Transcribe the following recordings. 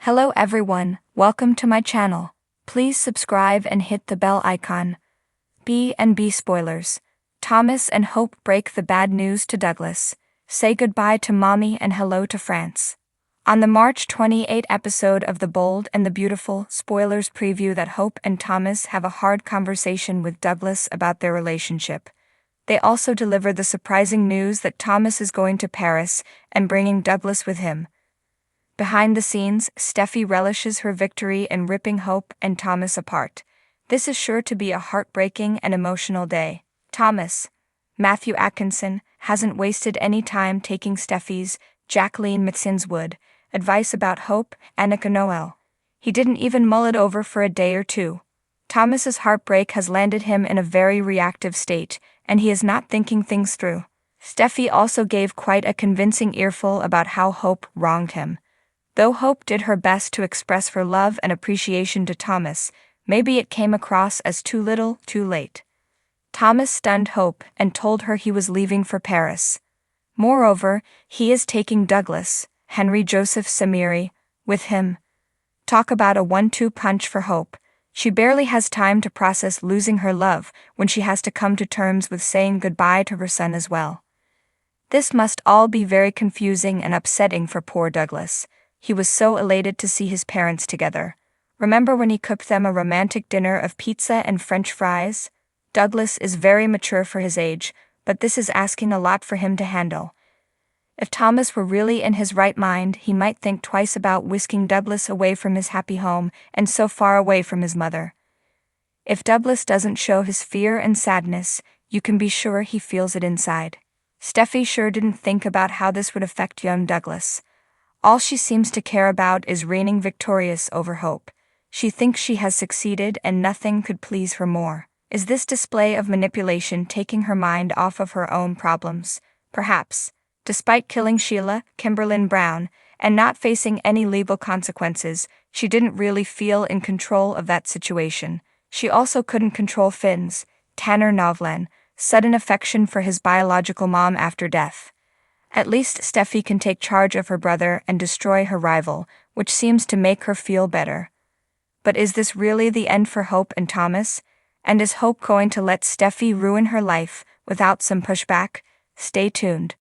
Hello everyone, welcome to my channel. Please subscribe and hit the bell icon. B&B spoilers. Thomas and Hope break the bad news to Douglas, say goodbye to Mommy and hello to France. On the March 28 episode of The Bold and the Beautiful, spoilers preview that Hope and Thomas have a hard conversation with Douglas about their relationship. They also deliver the surprising news that Thomas is going to Paris and bringing Douglas with him. Behind the scenes, Steffi relishes her victory in ripping Hope and Thomas apart. This is sure to be a heartbreaking and emotional day. Thomas, Matthew Atkinson, hasn't wasted any time taking Steffi's, Jacqueline McSinn's Wood, advice about Hope, Annika Noel. He didn't even mull it over for a day or two. Thomas's heartbreak has landed him in a very reactive state, and he is not thinking things through. Steffi also gave quite a convincing earful about how Hope wronged him. Though Hope did her best to express her love and appreciation to Thomas, maybe it came across as too little, too late. Thomas stunned Hope and told her he was leaving for Paris. Moreover, he is taking Douglas, Henry Joseph Samiri, with him. Talk about a 1-2 punch for Hope. She barely has time to process losing her love when she has to come to terms with saying goodbye to her son as well. This must all be very confusing and upsetting for poor Douglas. He was so elated to see his parents together. Remember when he cooked them a romantic dinner of pizza and French fries? Douglas is very mature for his age, but this is asking a lot for him to handle. If Thomas were really in his right mind, he might think twice about whisking Douglas away from his happy home and so far away from his mother. If Douglas doesn't show his fear and sadness, you can be sure he feels it inside. Steffi sure didn't think about how this would affect young Douglas. All she seems to care about is reigning victorious over Hope. She thinks she has succeeded and nothing could please her more. Is this display of manipulation taking her mind off of her own problems? Perhaps. Despite killing Sheila, Kimberlyn Brown, and not facing any legal consequences, she didn't really feel in control of that situation. She also couldn't control Finn's, Tanner Novlan, sudden affection for his biological mom after death. At least Steffi can take charge of her brother and destroy her rival, which seems to make her feel better. But is this really the end for Hope and Thomas? And is Hope going to let Steffi ruin her life without some pushback? Stay tuned.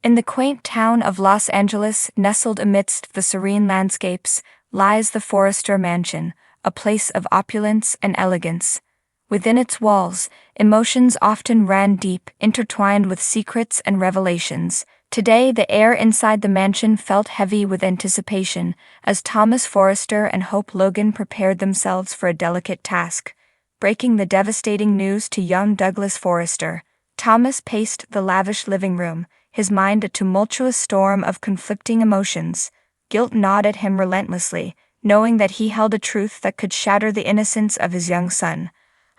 In the quaint town of Los Angeles, nestled amidst the serene landscapes, lies the Forrester Mansion, a place of opulence and elegance. Within its walls, emotions often ran deep, intertwined with secrets and revelations. Today, the air inside the mansion felt heavy with anticipation, as Thomas Forrester and Hope Logan prepared themselves for a delicate task, breaking the devastating news to young Douglas Forrester. Thomas paced the lavish living room, his mind a tumultuous storm of conflicting emotions. Guilt gnawed at him relentlessly, knowing that he held a truth that could shatter the innocence of his young son.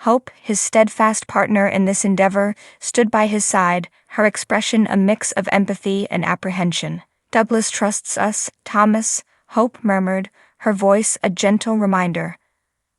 Hope, his steadfast partner in this endeavor, stood by his side, her expression a mix of empathy and apprehension. "Douglas trusts us, Thomas," Hope murmured, her voice a gentle reminder.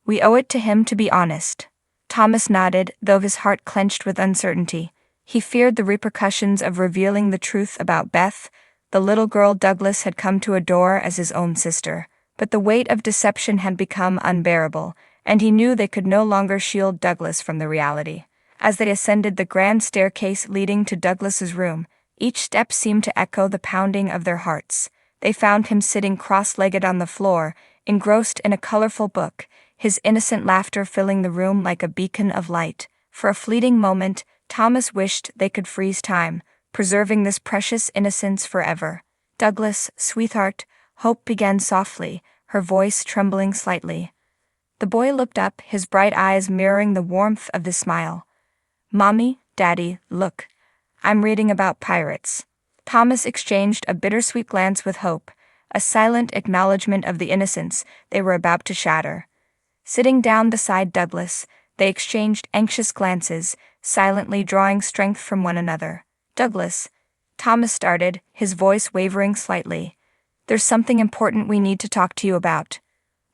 "We owe it to him to be honest." Thomas nodded, though his heart clenched with uncertainty. He feared the repercussions of revealing the truth about Beth, the little girl Douglas had come to adore as his own sister. But the weight of deception had become unbearable, and he knew they could no longer shield Douglas from the reality. As they ascended the grand staircase leading to Douglas's room, each step seemed to echo the pounding of their hearts. They found him sitting cross-legged on the floor, engrossed in a colorful book, his innocent laughter filling the room like a beacon of light. For a fleeting moment, Thomas wished they could freeze time, preserving this precious innocence forever. "Douglas, sweetheart," Hope began softly, her voice trembling slightly. The boy looked up, his bright eyes mirroring the warmth of the smile. "Mommy, Daddy, look. I'm reading about pirates." Thomas exchanged a bittersweet glance with Hope, a silent acknowledgement of the innocence they were about to shatter. Sitting down beside Douglas, they exchanged anxious glances, silently drawing strength from one another. "Douglas," Thomas started, his voice wavering slightly. "There's something important we need to talk to you about."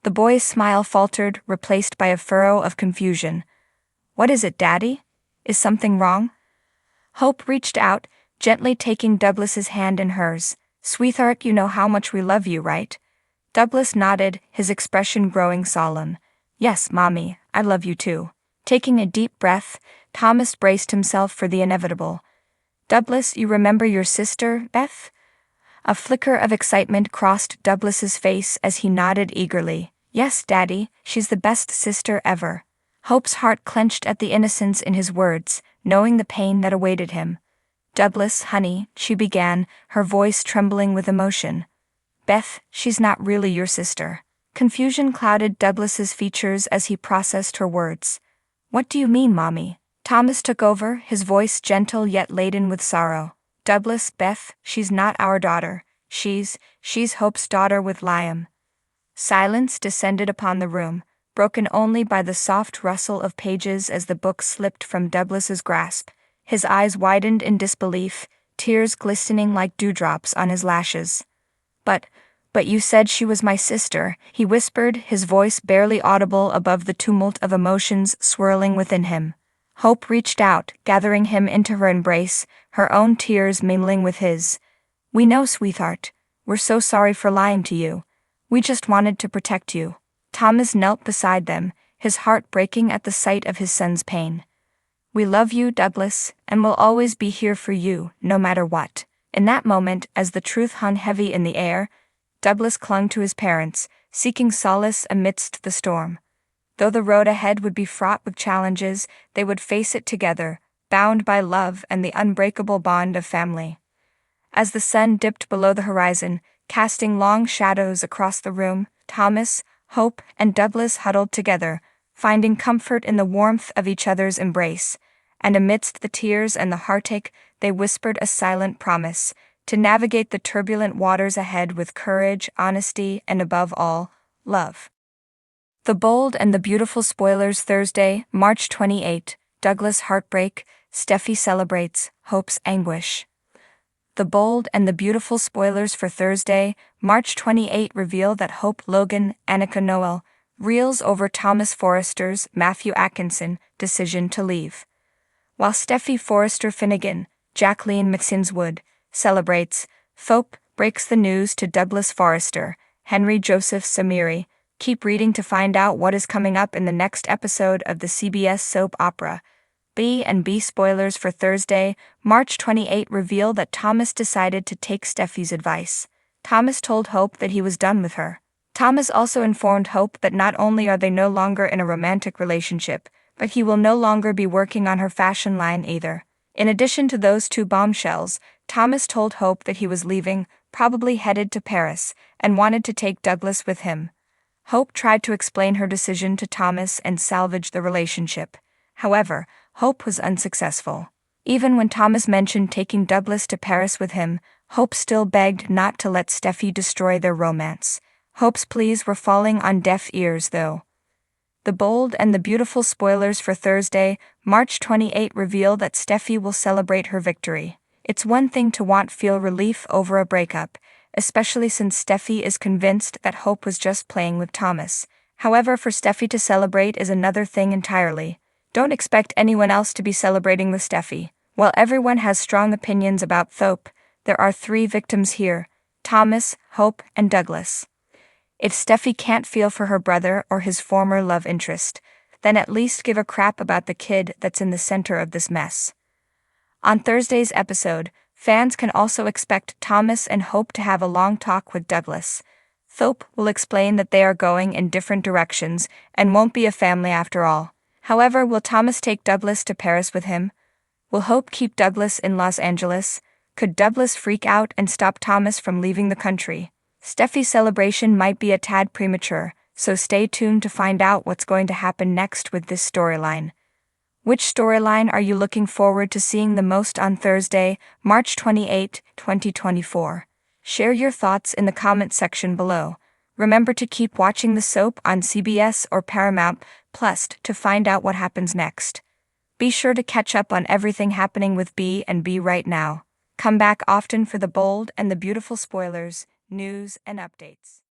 The boy's smile faltered, replaced by a furrow of confusion. "What is it, Daddy? Is something wrong?" Hope reached out, gently taking Douglas's hand in hers. "Sweetheart, you know how much we love you, right? Douglas nodded, his expression growing solemn. Yes, Mommy, I love you too. Taking a deep breath, Thomas braced himself for the inevitable. Douglas, you remember your sister, Beth? A flicker of excitement crossed Douglas's face as he nodded eagerly. Yes, Daddy, she's the best sister ever. Hope's heart clenched at the innocence in his words, knowing the pain that awaited him. Douglas, honey, she began, her voice trembling with emotion. Beth, she's not really your sister. Confusion clouded Douglas's features as he processed her words. What do you mean, Mommy? Thomas took over, his voice gentle yet laden with sorrow. Douglas, Beth, she's not our daughter. She's Hope's daughter with Liam. Silence descended upon the room, broken only by the soft rustle of pages as the book slipped from Douglas's grasp. His eyes widened in disbelief, tears glistening like dewdrops on his lashes. But you said she was my sister, he whispered, his voice barely audible above the tumult of emotions swirling within him. Hope reached out, gathering him into her embrace, her own tears mingling with his. We know, sweetheart. We're so sorry for lying to you. We just wanted to protect you. Thomas knelt beside them, his heart breaking at the sight of his son's pain. We love you, Douglas, and will always be here for you, no matter what. In that moment, as the truth hung heavy in the air, Douglas clung to his parents, seeking solace amidst the storm. Though the road ahead would be fraught with challenges, they would face it together, bound by love and the unbreakable bond of family. As the sun dipped below the horizon, casting long shadows across the room, Thomas, Hope, and Douglas huddled together, finding comfort in the warmth of each other's embrace, and amidst the tears and the heartache, they whispered a silent promise to navigate the turbulent waters ahead with courage, honesty, and above all, love. The Bold and the Beautiful spoilers. Thursday, March 28, Douglas heartbreak, Steffy celebrates, Hope's anguish. The Bold and the Beautiful spoilers for Thursday, March 28 reveal that Hope Logan, Annika Noel, reels over Thomas Forrester's, Matthew Atkinson, decision to leave. While Steffy Forrester Finnegan, Jacqueline McSinswood, celebrates, Thope breaks the news to Douglas Forrester, Henry Joseph Samiri. Keep reading to find out what is coming up in the next episode of the CBS soap opera. B&B spoilers for Thursday, March 28 reveal that Thomas decided to take Steffy's advice. Thomas told Hope that he was done with her. Thomas also informed Hope that not only are they no longer in a romantic relationship, but he will no longer be working on her fashion line either. In addition to those two bombshells, Thomas told Hope that he was leaving, probably headed to Paris, and wanted to take Douglas with him. Hope tried to explain her decision to Thomas and salvage the relationship. However, Hope was unsuccessful. Even when Thomas mentioned taking Douglas to Paris with him, Hope still begged not to let Steffy destroy their romance. Hope's pleas were falling on deaf ears, though. The Bold and the Beautiful spoilers for Thursday, March 28 reveal that Steffy will celebrate her victory. It's one thing to feel relief over a breakup, especially since Steffy is convinced that Hope was just playing with Thomas. However, for Steffy to celebrate is another thing entirely. Don't expect anyone else to be celebrating with Steffy. While everyone has strong opinions about Thope, there are three victims here: Thomas, Hope, and Douglas. If Steffy can't feel for her brother or his former love interest, then at least give a crap about the kid that's in the center of this mess. On Thursday's episode, fans can also expect Thomas and Hope to have a long talk with Douglas. Thope will explain that they are going in different directions and won't be a family after all. However, will Thomas take Douglas to Paris with him? Will Hope keep Douglas in Los Angeles? Could Douglas freak out and stop Thomas from leaving the country? Steffy's celebration might be a tad premature, so stay tuned to find out what's going to happen next with this storyline. Which storyline are you looking forward to seeing the most on Thursday, March 28, 2024? Share your thoughts in the comment section below. Remember to keep watching the soap on CBS or Paramount Plus to find out what happens next. Be sure to catch up on everything happening with B&B right now. Come back often for the Bold and the Beautiful spoilers, news, and updates.